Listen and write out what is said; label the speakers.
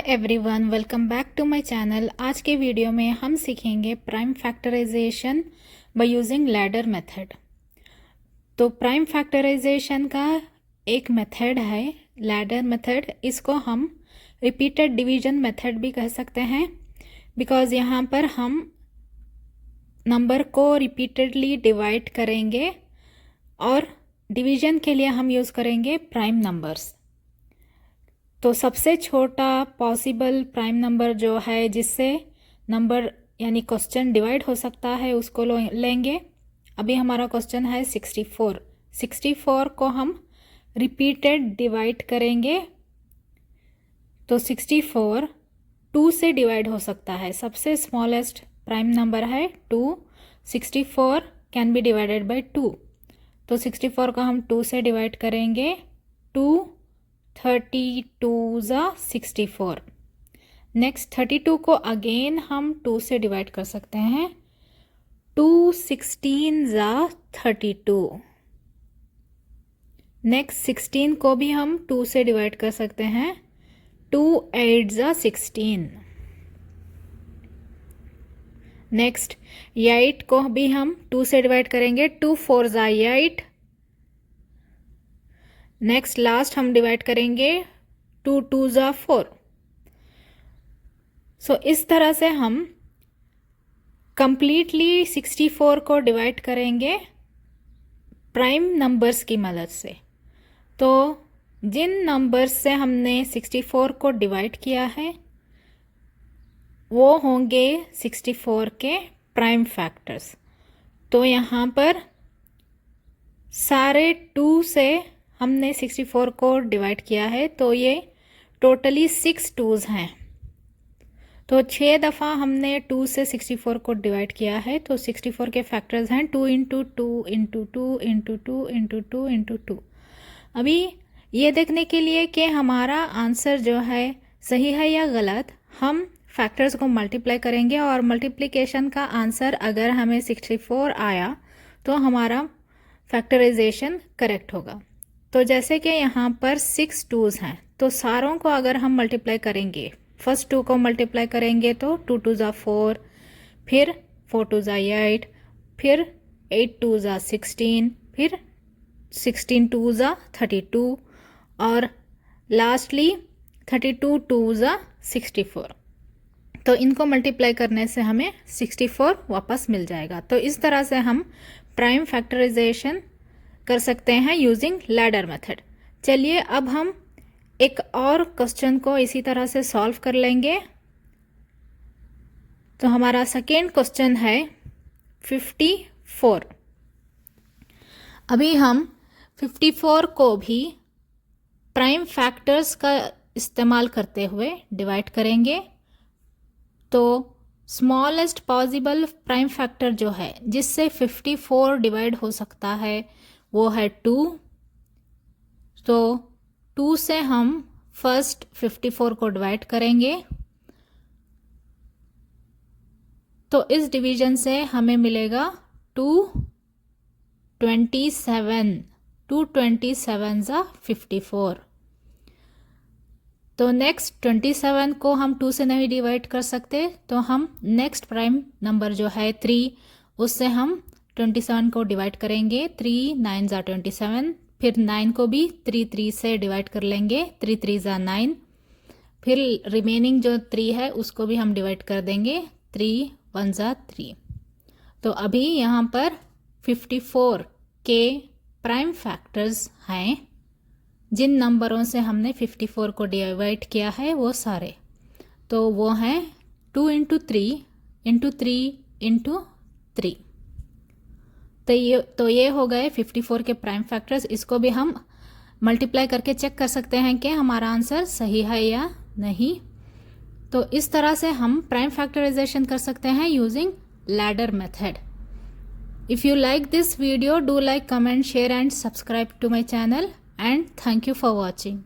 Speaker 1: Everyone, welcome back to my channel. आज के video में हम सीखेंगे prime factorisation by using ladder method. तो प्राइम फैक्टराइजेशन का एक मेथड है लैडर मेथड। इसको हम रिपीटेड डिवीजन मेथड भी कह सकते हैं, बिकॉज यहाँ पर हम नंबर को रिपीटेडली डिवाइड करेंगे और डिवीजन के लिए हम यूज़ करेंगे प्राइम नंबर्स। तो सबसे छोटा पॉसिबल प्राइम नंबर जो है जिससे नंबर यानी क्वेश्चन डिवाइड हो सकता है उसको लेंगे। अभी हमारा क्वेश्चन है 64। 64 को हम रिपीटेड डिवाइड करेंगे। तो 64 2 से डिवाइड हो सकता है। सबसे स्मॉलेस्ट प्राइम नंबर है 2। 64 कैन बी डिवाइडेड बाय 2। तो 64 को हम 2 से डिवाइड करेंगे। 2 32 ज़ा 64। नेक्स्ट 32 को अगेन हम 2 से डिवाइड कर सकते हैं। 2 16 ज़ा 32। नेक्स्ट 16 को भी हम 2 से डिवाइड कर सकते हैं। 2 8 ज़ा 16। नेक्स्ट 8 को भी हम 2 से डिवाइड करेंगे। 2 4 ज़ा 8। नेक्स्ट लास्ट हम डिवाइड करेंगे 2 2 ज़ा 4। सो इस तरह से हम कंप्लीटली 64 को डिवाइड करेंगे प्राइम नंबर्स की मदद से। तो जिन नंबर्स से हमने 64 को डिवाइड किया है वो होंगे 64 के प्राइम फैक्टर्स। तो यहाँ पर सारे 2 से हमने 64 को डिवाइड किया है, तो ये टोटली 6 2s हैं। तो 6 दफ़ा हमने 2 से 64 को डिवाइड किया है। तो 64 के फैक्टर्स हैं 2 into 2 into 2 into 2 into 2 into 2। अभी ये देखने के लिए कि हमारा आंसर जो है सही है या गलत, हम फैक्टर्स को मल्टीप्लाई करेंगे और मल्टीप्लिकेशन का आंसर अगर हमें 64 आया तो हमारा फैक्टराइजेशन करेक्ट होगा। तो जैसे कि यहाँ पर 6 2s हैं, तो सारों को अगर हम मल्टीप्लाई करेंगे, फर्स्ट 2 को मल्टीप्लाई करेंगे तो 2 2 ज़ा 4, फिर 4 2 ज़ा 8, फिर 8 2 ज़ा 16, फिर 16 2 ज़ा 32 और लास्टली 32 2 ज़ा 64। तो इनको मल्टीप्लाई करने से हमें 64 वापस मिल जाएगा। तो इस तरह से हम प्राइम फैक्टराइजेशन कर सकते हैं यूजिंग लैडर मेथड। चलिए अब हम एक और क्वेश्चन को इसी तरह से सॉल्व कर लेंगे। तो हमारा सेकेंड क्वेश्चन है 54। अभी हम 54 को भी प्राइम फैक्टर्स का इस्तेमाल करते हुए डिवाइड करेंगे। तो स्मॉलेस्ट पॉसिबल प्राइम फैक्टर जो है जिससे 54 डिवाइड हो सकता है वो है 2। तो 2 से हम फर्स्ट 54 को डिवाइड करेंगे। तो इस डिवीजन से हमें मिलेगा 227। 227 ज़ा 54। तो नेक्स्ट 27 को हम 2 से नहीं डिवाइड कर सकते, तो हम नेक्स्ट प्राइम नंबर जो है 3 उससे हम 27 को डिवाइड करेंगे। 3 9 ज़ा 27। फिर 9 को भी 3 3 से डिवाइड कर लेंगे। 3 3 ज़ा 9। फिर रिमेनिंग जो 3 है उसको भी हम डिवाइड कर देंगे। 3 1 ज़ा 3। तो अभी यहाँ पर 54 के प्राइम फैक्टर्स हैं जिन नंबरों से हमने 54 को डिवाइड किया है वो सारे। तो वो हैं 2 इंटू 3 इंटू 3 इंटू 3। तो ये हो गए 54 के प्राइम फैक्टर्स। इसको भी हम मल्टीप्लाई करके चेक कर सकते हैं कि हमारा आंसर सही है या नहीं। तो इस तरह से हम प्राइम फैक्टराइजेशन कर सकते हैं using ladder method. If you like this video, do like, comment, share and subscribe to my channel, and thank you for watching.